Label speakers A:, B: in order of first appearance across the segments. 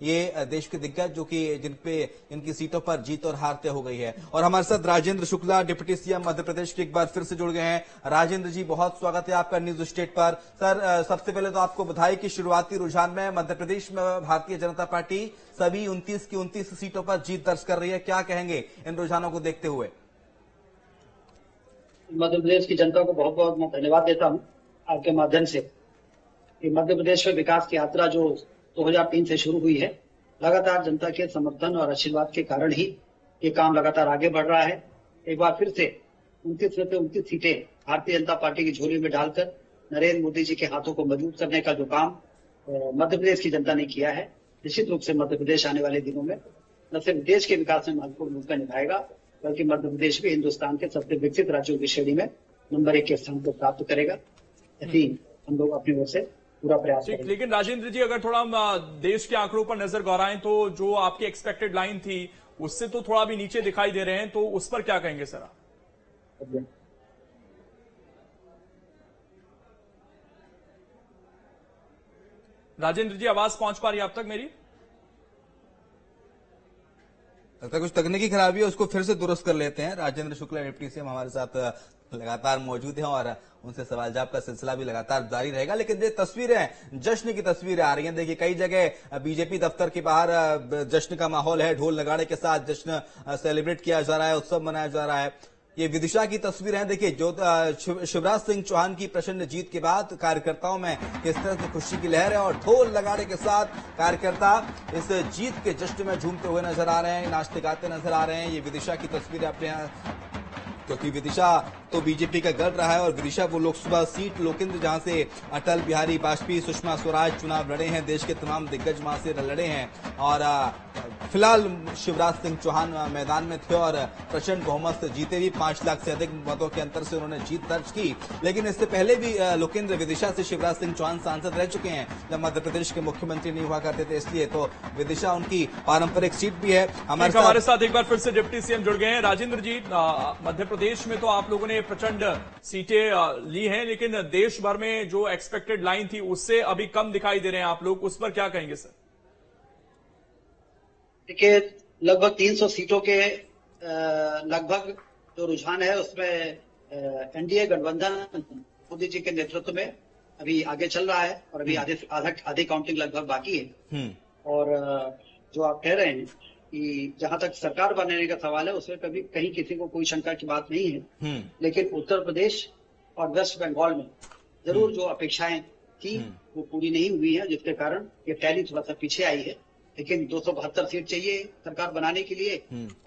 A: ये देश के दिग्गज जो कि जिन पे इनकी सीटों पर जीत और हार तय हो गई है। और हमारे साथ राजेंद्र शुक्ला, डिप्टी सीएम मध्य प्रदेश के एक बार फिर से जुड़ गए हैं। राजेंद्र जी, बहुत स्वागत है आपका न्यूज स्टेट पर। सर, सबसे पहले तो आपको बधाई कि शुरुआती रुझान में मध्य प्रदेश में भारतीय जनता पार्टी सभी 29 की 29 सीटों पर जीत दर्ज कर रही है। क्या कहेंगे इन रुझानों को देखते हुए?
B: मध्य प्रदेश की जनता को बहुत बहुत मैं धन्यवाद देता हूं आपके माध्यम से कि मध्य प्रदेश में विकास की यात्रा जो 2003 से शुरू हुई है, लगातार जनता के समर्थन और आशीर्वाद के कारण ही ये काम लगातार आगे बढ़ रहा है। एक बार फिर से 29 में से 29 सीटें भारतीय जनता पार्टी की झोली में डालकर नरेंद्र मोदी जी के हाथों को मजबूत करने का जो काम मध्य प्रदेश की जनता ने किया है, निश्चित रूप से मध्य प्रदेश आने वाले दिनों में न सिर्फ देश के विकास में महत्वपूर्ण भूमिका निभाएगा, बल्कि मध्य प्रदेश भी हिंदुस्तान के सबसे विकसित राज्यों की श्रेणी में नंबर 1 के स्थान को प्राप्त करेगा। ऐसी हम लोग अपनी ओर से पूरा प्रयास करेंगे।
C: लेकिन राजेंद्र जी, अगर थोड़ा हम देश के आंकड़ों पर नजर गौराएं तो जो आपकी एक्सपेक्टेड लाइन थी उससे तो थोड़ा भी नीचे दिखाई दे रहे हैं, तो उस पर क्या कहेंगे सर? राजेंद्र जी, आवाज पहुंच पा रही है आप तक मेरी?
A: लगता है कुछ तकनीकी खराबी है, उसको फिर से दुरुस्त कर लेते हैं। राजेंद्र शुक्ला डिप्टी सीएम हमारे साथ लगातार मौजूद हैं और उनसे सवाल जवाब का सिलसिला भी लगातार जारी रहेगा। लेकिन ये तस्वीरें, जश्न की तस्वीरें आ रही हैं। देखिए, कई जगह बीजेपी दफ्तर के बाहर जश्न का माहौल है, ढोल नगाड़े के साथ जश्न सेलिब्रेट किया जा रहा है, उत्सव मनाया जा रहा है। ये विदिशा की तस्वीर है। देखिए, जो शिवराज सिंह चौहान की प्रचंड जीत के बाद कार्यकर्ताओं में किस तरह से खुशी की लहर है और ढोल नगाड़े के साथ कार्यकर्ता इस जीत के जश्न में झूमते हुए नजर आ रहे हैं, नाचते गाते नजर आ रहे हैं। ये विदिशा की तस्वीरें अपने यहाँ, क्योंकि विदिशा तो बीजेपी का गढ़ रहा है और विदिशा वो लोकसभा सीट लोकेंद्र जहां से अटल बिहारी वाजपेयी, सुषमा स्वराज चुनाव लड़े हैं, देश के तमाम दिग्गज वहां से लड़े हैं। और फिलहाल शिवराज सिंह चौहान मैदान में थे और प्रचंड बहुमत से जीते भी, 5 लाख से अधिक मतों के अंतर से उन्होंने जीत दर्ज की। लेकिन इससे पहले भी लोकेंद्र विदिशा से शिवराज सिंह चौहान सांसद रह चुके हैं जब मध्य प्रदेश के मुख्यमंत्री नहीं हुआ करते थे, इसलिए तो विदिशा उनकी पारंपरिक सीट भी है।
C: हमारे साथ एक बार फिर से डिप्टी सीएम जुड़ गए हैं। राजेंद्र जी, मध्य प्रदेश में तो आप लोगों ने प्रचंड सीटें ली हैं, लेकिन देश भर में जो एक्सपेक्टेड लाइन थी उससे अभी कम दिखाई दे रहे हैं आप लोग, उस पर क्या कहेंगे सर?
B: देखिए, लगभग 300 सीटों के लगभग जो रुझान है उसमें एनडीए गठबंधन मोदी जी के नेतृत्व में अभी आगे चल रहा है और अभी आधी काउंटिंग लगभग बाकी है। और जो आप कह रहे हैं कि जहां तक सरकार बनाने का सवाल है, उसमें कभी कहीं किसी को कोई शंका की बात नहीं है। लेकिन उत्तर प्रदेश और वेस्ट बंगाल में जरूर जो अपेक्षाएं थी वो पूरी नहीं हुई है, जिसके कारण ये टैली थोड़ा सा पीछे आई है। लेकिन 272 सीट चाहिए सरकार बनाने के लिए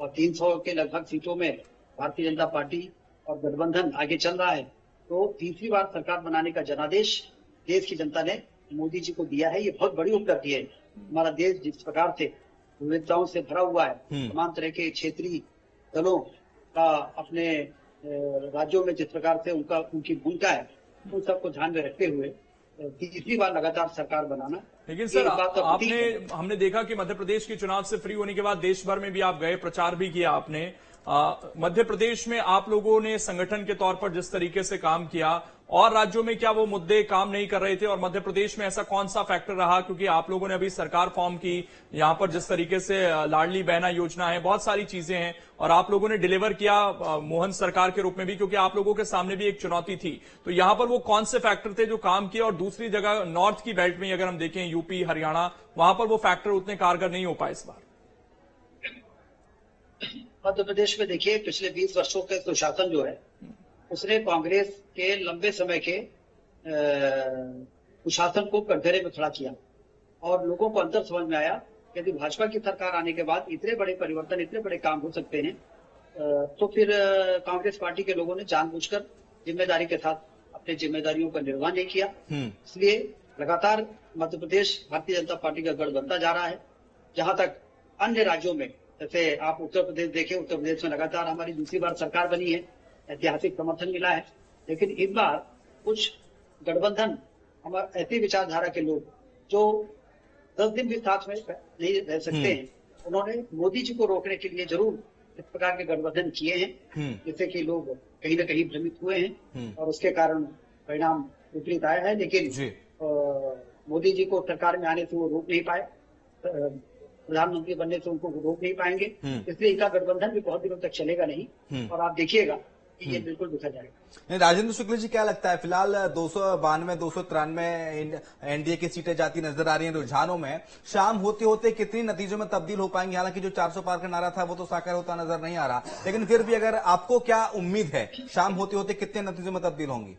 B: और 300 के लगभग सीटों में भारतीय जनता पार्टी और गठबंधन आगे चल रहा है। तो तीसरी बार सरकार बनाने का जनादेश देश की जनता ने मोदी जी को दिया है। ये बहुत बड़ी उपलब्धि है। हमारा देश जिस प्रकार से विविधताओं से भरा हुआ है, तमाम तरह के क्षेत्रीय दलों का अपने राज्यों में जिस प्रकार से उनकी भूमिका है, उन सबको ध्यान में रखते हुए तीसरी बार लगातार सरकार बनाना।
C: लेकिन सर, हमने देखा कि मध्य प्रदेश के चुनाव से फ्री होने के बाद देश भर में भी आप गए, प्रचार भी किया आपने। मध्य प्रदेश में आप लोगों ने संगठन के तौर पर जिस तरीके से काम किया, और राज्यों में क्या वो मुद्दे काम नहीं कर रहे थे, और मध्य प्रदेश में ऐसा कौन सा फैक्टर रहा? क्योंकि आप लोगों ने अभी सरकार फॉर्म की, यहां पर जिस तरीके से लाडली बहना योजना है, बहुत सारी चीजें हैं, और आप लोगों ने डिलीवर किया मोहन सरकार के रूप में भी, क्योंकि आप लोगों के सामने भी एक चुनौती थी। तो यहां पर वो कौन से फैक्टर थे जो काम किए? और दूसरी जगह नॉर्थ की बेल्ट में अगर हम देखें, यूपी, हरियाणा, वहां पर वो फैक्टर उतने कारगर नहीं हो पाए इस बार।
B: मध्य प्रदेश में देखिए, पिछले 20 वर्षों के सुशासन जो है उसने कांग्रेस के लंबे समय के कुशासन को कटघरे में खड़ा किया और लोगों को अंतर समझ में आया कि यदि भाजपा की सरकार आने के बाद इतने बड़े परिवर्तन, इतने बड़े काम हो सकते हैं, तो फिर कांग्रेस पार्टी के लोगों ने जानबूझकर जिम्मेदारी के साथ अपनी जिम्मेदारियों का निर्वहन नहीं किया। इसलिए लगातार मध्य प्रदेश भारतीय जनता पार्टी का गढ़ बनता जा रहा है। जहां तक अन्य राज्यों में, जैसे आप उत्तर प्रदेश देखें, उत्तर प्रदेश में लगातार हमारी दूसरी बार सरकार बनी है, ऐतिहासिक समर्थन मिला है। लेकिन इस बार कुछ गठबंधन, हमारे ऐसी विचारधारा के लोग जो 10 दिन भी साथ में नहीं रह सकते हैं, उन्होंने मोदी जी को रोकने के लिए जरूर इस प्रकार के गठबंधन किए हैं, जिससे कि लोग कहीं न कहीं भ्रमित हुए हैं और उसके कारण परिणाम विपरीत आया है। लेकिन मोदी जी को सरकार में आने से वो रोक नहीं पाए। प्रधानमंत्री बनने से उनको रोक नहीं पाएंगे। इसलिए इनका गठबंधन भी बहुत दिनों तक चलेगा नहीं और आप देखिएगा कि ये बिल्कुल दिखा जाएगा।
A: राजेंद्र शुक्ल जी, क्या लगता है फिलहाल 292 293 एनडीए की सीटें जाती नजर आ रही हैं रुझानों में, शाम होते होते कितनी नतीजों में तब्दील हो पाएंगे? हालांकि जो 400 पार का नारा था वो तो साकार होता नजर नहीं आ रहा, लेकिन फिर भी अगर आपको क्या उम्मीद है, शाम होते होते कितने नतीजों में तब्दील होंगी?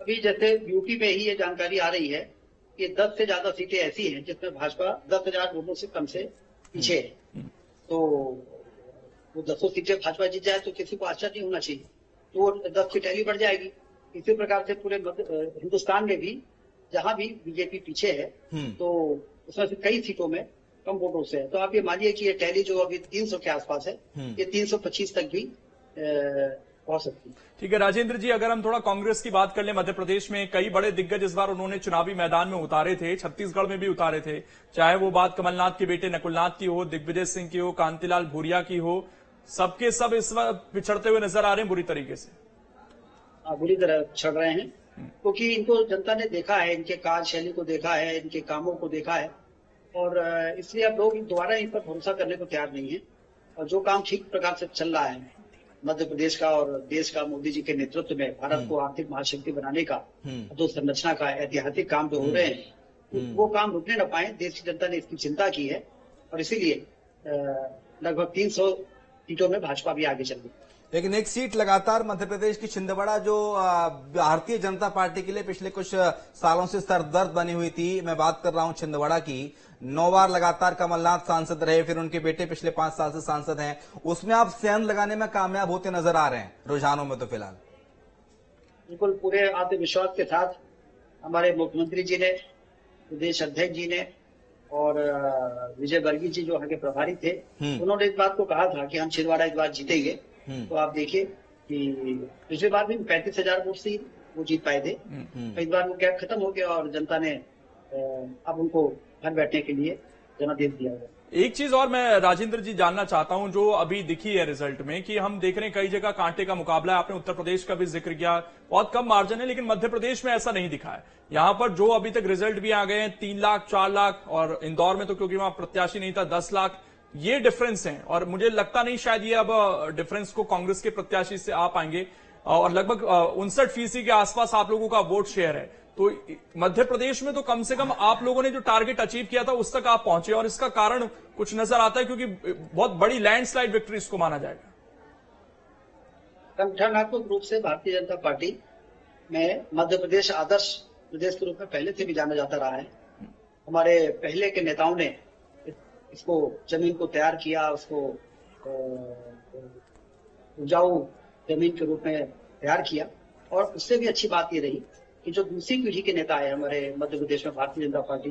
B: अभी जैसे यूपी में ही ये जानकारी आ रही है कि 10 से ज्यादा सीटें ऐसी हैं जिसमें भाजपा 10,000 वोटों से कम से पीछे है। तो वो 10 सीटें भाजपा जीत जाए तो किसी को आश्चर्य नहीं होना चाहिए, तो वो 10 की टैली बढ़ जाएगी। इसी प्रकार से पूरे हिंदुस्तान में भी जहां भी बीजेपी पीछे है तो उसमें से कई सीटों में कम वोटों से है। तो आप ये मानिए कि ये टैली जो अभी 300 के आसपास है, ये 325 तक भी पहुंच सकती है।
C: ठीक है राजेंद्र जी, अगर हम थोड़ा कांग्रेस की बात कर लें, मध्य प्रदेश में कई बड़े दिग्गज इस बार उन्होंने चुनावी मैदान में उतारे थे, छत्तीसगढ़ में भी उतारे थे, चाहे वो बात कमलनाथ के बेटे नकुलनाथ की हो, दिग्विजय सिंह की हो, कांतिलाल भूरिया की हो, सबके सब इस बार पिछड़ते हुए नजर आ रहे हैं बुरी तरीके से।
B: बुरी तरह पिछड़ रहे हैं क्योंकि इनको जनता ने देखा है, इनके कार्यशैली को देखा है, इनके कामों को देखा है और इसलिए अब लोग दोबारा इन पर भरोसा करने को तैयार नहीं है। और जो काम ठीक प्रकार से चल रहा है मध्य प्रदेश का और देश का, मोदी जी के नेतृत्व में भारत को आर्थिक महाशक्ति बनाने का, तो संरचना का ऐतिहासिक काम जो हो रहे हैं वो काम रुकने न पाए, देश की जनता ने इसकी चिंता की है और इसीलिए लगभग 300 सीटों में भाजपा भी आगे चल रही है।
A: लेकिन एक सीट लगातार मध्य प्रदेश की छिंदवाड़ा जो भारतीय जनता पार्टी के लिए पिछले कुछ सालों से सरदर्द बनी हुई थी, मैं बात कर रहा हूं छिंदवाड़ा की। 9 बार लगातार कमलनाथ सांसद रहे, फिर उनके बेटे पिछले 5 साल से सांसद हैं, उसमें आप सेंध लगाने में कामयाब होते नजर आ रहे हैं रुझानों में तो फिलहाल?
B: बिल्कुल पूरे आत्मविश्वास के साथ हमारे मुख्यमंत्री जी ने, प्रदेश अध्यक्ष जी ने और विजय वर्गीय जी जो आगे प्रभारी थे, उन्होंने इस बात को कहा था कि हम छिंदवाड़ा इस बार जीतेंगे। तो आप देखिए कि पिछली बार भी 35,000 वोट से वो जीत पाए थे, इस बार वो गैप खत्म हो गया और जनता ने अब उनको घर बैठने के लिए जनादेश दिया है।
C: एक चीज और मैं राजेंद्र जी जानना चाहता हूं जो अभी दिखी है रिजल्ट में कि हम देख रहे हैं कई जगह कांटे का मुकाबला है, आपने उत्तर प्रदेश का भी जिक्र किया, बहुत कम मार्जिन है, लेकिन मध्य प्रदेश में ऐसा नहीं दिखा है। यहां पर जो अभी तक रिजल्ट भी आ गए हैं 3 लाख 4 लाख, और इंदौर में तो क्योंकि वहां प्रत्याशी नहीं था 10 लाख, ये डिफरेंस है और मुझे लगता नहीं शायद ये अब डिफरेंस को कांग्रेस के प्रत्याशी से आ पाएंगे और लगभग 59% के आसपास आप लोगों का वोट शेयर है। तो मध्य प्रदेश में तो कम से कम आप लोगों ने जो टारगेट अचीव किया था उस तक आप पहुंचे और इसका कारण कुछ नजर आता है क्योंकि बहुत बड़ी लैंडस्लाइड विक्ट्री इसको माना जाएगा।
B: संगठनात्मक रूप से भारतीय जनता पार्टी में मध्य प्रदेश आदर्श प्रदेश के रूप में पहले से भी जाना जाता रहा है। हमारे पहले के नेताओं ने इसको जमीन को तैयार किया, उसको उपजाऊ जमीन के रूप में तैयार किया और उससे भी अच्छी बात ये रही कि जो दूसरी पीढ़ी के नेता है हमारे मध्य प्रदेश में भारतीय जनता पार्टी,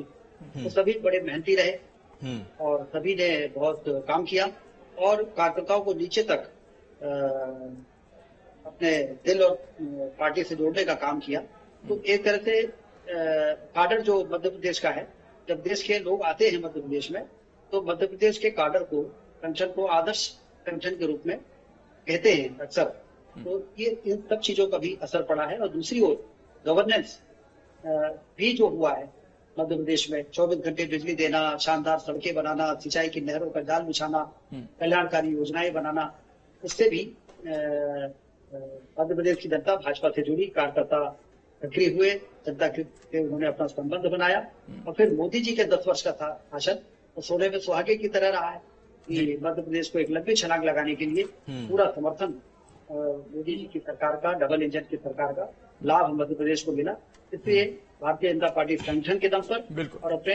B: वो सभी बड़े मेहनती रहे और सभी ने बहुत काम किया और कार्यकर्ताओं को नीचे तक अपने दिल और पार्टी से जोड़ने का काम किया। तो एक तरह से काडर जो मध्य प्रदेश का है, जब देश के लोग आते हैं मध्य प्रदेश में तो मध्य प्रदेश के काडर को, संगठन को आदर्श संगठन के रूप में कहते हैं अक्सर। तो ये इन सब चीजों का भी असर पड़ा है और दूसरी ओर गवर्नेंस भी जो हुआ है मध्य प्रदेश में, 24 घंटे बिजली देना, शानदार सड़कें बनाना, सिंचाई की नहरों का जाल बिछाना, कल्याणकारी योजनाएं बनाना, उससे भी मध्य प्रदेश की जनता भाजपा से जुड़ी, कार्यकर्ता सक्रिय हुए, जनता के उन्होंने अपना संबंध बनाया और फिर मोदी जी के 10 वर्ष का था भाषण, तो सोने में सुहागे की तरह रहा है कि मध्य प्रदेश को एक लंबी छलांग लगाने के लिए पूरा समर्थन मोदी जी की सरकार का, डबल इंजन की सरकार का लाभ मध्य प्रदेश को मिला। इसलिए भारतीय जनता पार्टी संगठन के दम पर और अपने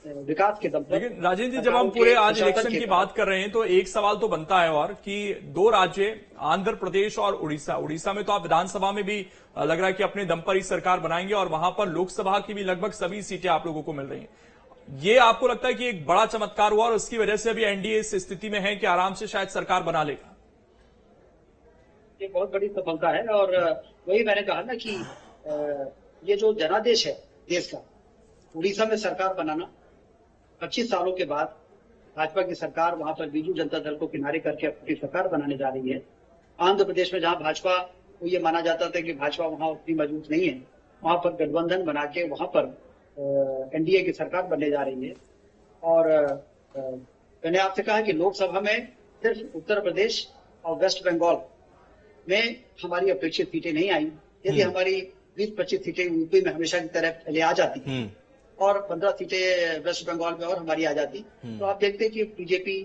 B: विकास के दम पर।
C: लेकिन राजेंद्र जी, जब हम पूरे आज इलेक्शन की बात कर रहे हैं तो एक सवाल तो बनता है और कि 2 राज्य आंध्र प्रदेश और उड़ीसा में तो आप विधानसभा में भी लग रहा है कि अपने दम पर ही सरकार बनाएंगे और वहां पर लोकसभा की भी लगभग सभी सीटें आप लोगों को मिल रही हैं। ये आपको लगता है कि एक बड़ा चमत्कार हुआ और उसकी वजह से अभी एनडीए इस स्थिति में है कि आराम से शायद सरकार बना लेगा?
B: ये बहुत बड़ी सफलता है और वही मैंने कहा ना कि ये जो जनादेश है देश का, उड़ीसा में सरकार बनाना 25 सालों के बाद भाजपा की सरकार वहां पर बीजू जनता दल को किनारे करके अपनी सरकार बनाने जा रही है। आंध्र प्रदेश में जहां भाजपा को ये माना जाता था कि भाजपा वहां उतनी मजबूत नहीं है, वहां पर गठबंधन बना के वहां पर एनडीए की सरकार बनने जा रही है और मैंने आपसे कहा कि लोकसभा में सिर्फ उत्तर प्रदेश और वेस्ट बंगाल में हमारी अपेक्षित सीटें नहीं आई। यदि हमारी 20-25 सीटें यूपी में हमेशा की तरह पहले आ जाती और 15 सीटें वेस्ट बंगाल में और हमारी आ जाती, तो आप देखते हैं कि बीजेपी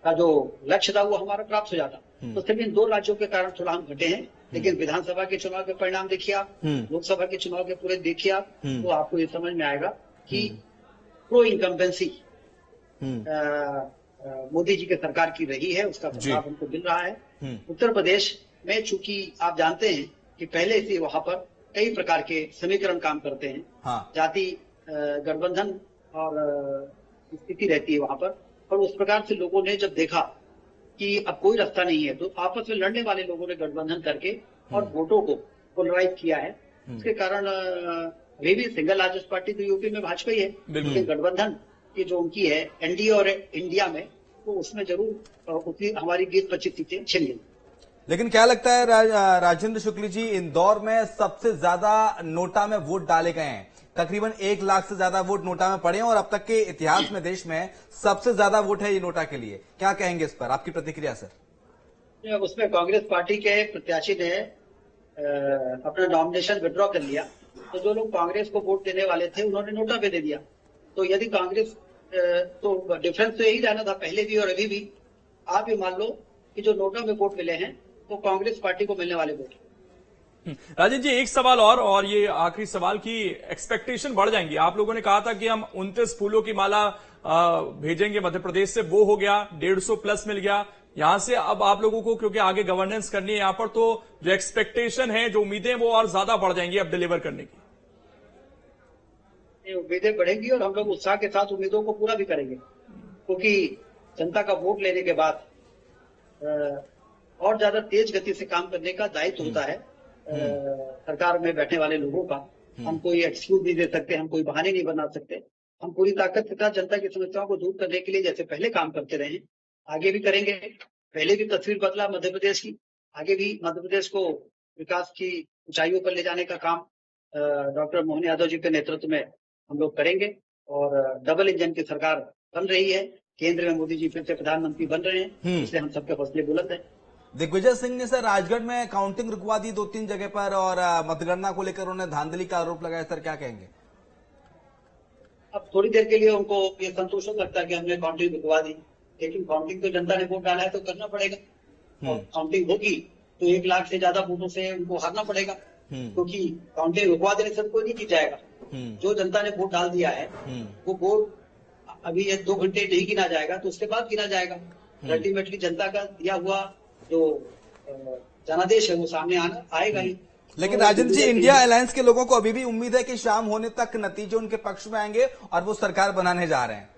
B: का जो लक्ष्य था वो हमारा प्राप्त हो जाता। तो सिर्फ इन 2 राज्यों के कारण थोड़ा हम घटे हैं, लेकिन विधानसभा के चुनाव के परिणाम देखिए आप, लोकसभा के चुनाव के पूरे देखिए आप, तो आपको ये समझ में आएगा कि प्रो इनकम्बेंसी मोदी जी की सरकार की रही है, उसका प्रभाव हमको मिल रहा है। उत्तर प्रदेश में चूंकि आप जानते हैं कि पहले से वहां पर कई प्रकार के समीकरण काम करते हैं, जाति गठबंधन और स्थिति रहती है वहां पर, और उस प्रकार से लोगों ने जब देखा कि अब कोई रास्ता नहीं है, तो आपस में लड़ने वाले लोगों ने गठबंधन करके और वोटों को पोलराइज किया है। इसके कारण अभी भी सिंगल लार्जेस्ट पार्टी तो यूपी में भाजपा ही है, लेकिन गठबंधन की जो उनकी है एनडीए और इंडिया में, तो उसमें जरूर उतनी हमारी 20-25 सीटें छिन गई।
A: लेकिन क्या लगता है राजेंद्र शुक्ल जी, इंदौर में सबसे ज्यादा नोटा में वोट डाले गए हैं, तकरीबन 1 लाख से ज्यादा वोट नोटा में पड़े हैं और अब तक के इतिहास में देश में सबसे ज्यादा वोट है ये नोटा के लिए। क्या कहेंगे इस पर, आपकी प्रतिक्रिया सर?
B: उसमें कांग्रेस पार्टी के प्रत्याशी ने अपना नॉमिनेशन विड्रॉ कर लिया, तो जो लोग कांग्रेस को वोट देने वाले थे उन्होंने नोटा पे दे दिया। तो यदि कांग्रेस तो डिफरेंस तो यही रहना था पहले भी और अभी भी। आप ये मान लो कि जो नोटा में वोट मिले हैं तो कांग्रेस पार्टी को मिलने वाले वोट।
C: राजेंद्र जी, एक सवाल और ये आखिरी सवाल की एक्सपेक्टेशन बढ़ जाएंगी। आप लोगों ने कहा था कि हम 29 फूलों की माला भेजेंगे मध्य प्रदेश से, वो हो गया, 150 प्लस मिल गया। यहां से अब आप लोगों को क्योंकि आगे गवर्नेंस करनी है यहां पर, तो जो एक्सपेक्टेशन है, जो उम्मीदें वो और ज्यादा बढ़ जाएंगी अब डिलीवर करने की।
B: उम्मीदें बढ़ेंगी और हम लोग उत्साह के साथ उम्मीदों को पूरा भी करेंगे, क्योंकि जनता का वोट लेने के बाद और ज्यादा तेज गति से काम करने का दायित्व होता है सरकार में बैठने वाले लोगों का। हम कोई एक्सक्यूज नहीं दे सकते, हम कोई बहाने नहीं बना सकते। हम पूरी ताकत के साथ जनता की समस्याओं को दूर करने के लिए जैसे पहले काम करते रहे, आगे भी करेंगे। पहले भी तस्वीर बदला मध्य प्रदेश की, आगे भी मध्य प्रदेश को विकास की ऊंचाइयों पर ले जाने का काम डॉक्टर मोहन यादव जी के नेतृत्व में हम लोग करेंगे। और डबल इंजन की सरकार बन रही है, केंद्र में मोदी जी फिर से प्रधानमंत्री बन रहे हैं, इसलिए हम सबके हौसले बुलंद हैं।
A: दिग्विजय सिंह ने सर राजगढ़ में काउंटिंग रुकवा दी 2-3 जगह पर और मतगणना को लेकर उन्होंने धांधली का आरोप लगाया। सर क्या कहेंगे?
B: अब थोड़ी देर के लिए उनको ये संतोष लगता है कि हमने काउंटिंग रुकवा दी, लेकिन काउंटिंग तो जनता ने वोट डाला है तो करना पड़ेगा। और काउंटिंग होगी तो 1 लाख से ज्यादा वोटों से उनको हारना पड़ेगा, क्योंकि काउंटिंग रुकवा देने से कोई नहीं जीत जाएगा। जो जनता ने वोट डाल दिया है वो वोट अभी 2 घंटे नहीं गिना जाएगा, तो उसके बाद गिना जाएगा। अल्टीमेटली जनता का दिया हुआ जो जनादेश है वो सामने आएगा ही।
A: लेकिन राजेंद्र जी, इंडिया अलायंस के लोगों को अभी भी उम्मीद है कि शाम होने तक नतीजे उनके पक्ष में आएंगे और वो सरकार बनाने जा रहे हैं।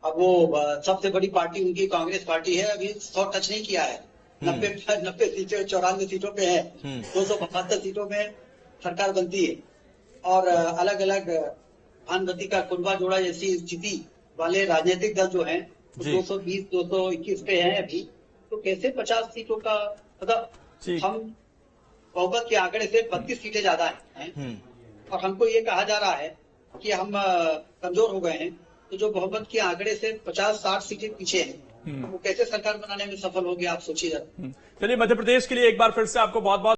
B: अब वो सबसे बड़ी पार्टी उनकी कांग्रेस पार्टी है, अभी 100 टच नहीं किया है। 90 सीटें 94 सीटों पे है, 272 सीटों में सरकार बनती है। और अलग अलग भानगति का कुंभा जोड़ा जैसी स्थिति वाले राजनीतिक दल जो हैं 220-221 पे हैं अभी, तो कैसे 50 सीटों का मतलब हम बहुमत के आंकड़े से 32 सीटें ज्यादा हैं और हमको ये कहा जा रहा है कि हम कमजोर हो गए हैं। तो जो बहुमत के आंकड़े से 50-60 सीटें पीछे हैं, वो कैसे सरकार बनाने में सफल होगी, आप सोचिए जरा।
C: चलिए, मध्य प्रदेश के लिए एक बार फिर से आपको बहुत बहुत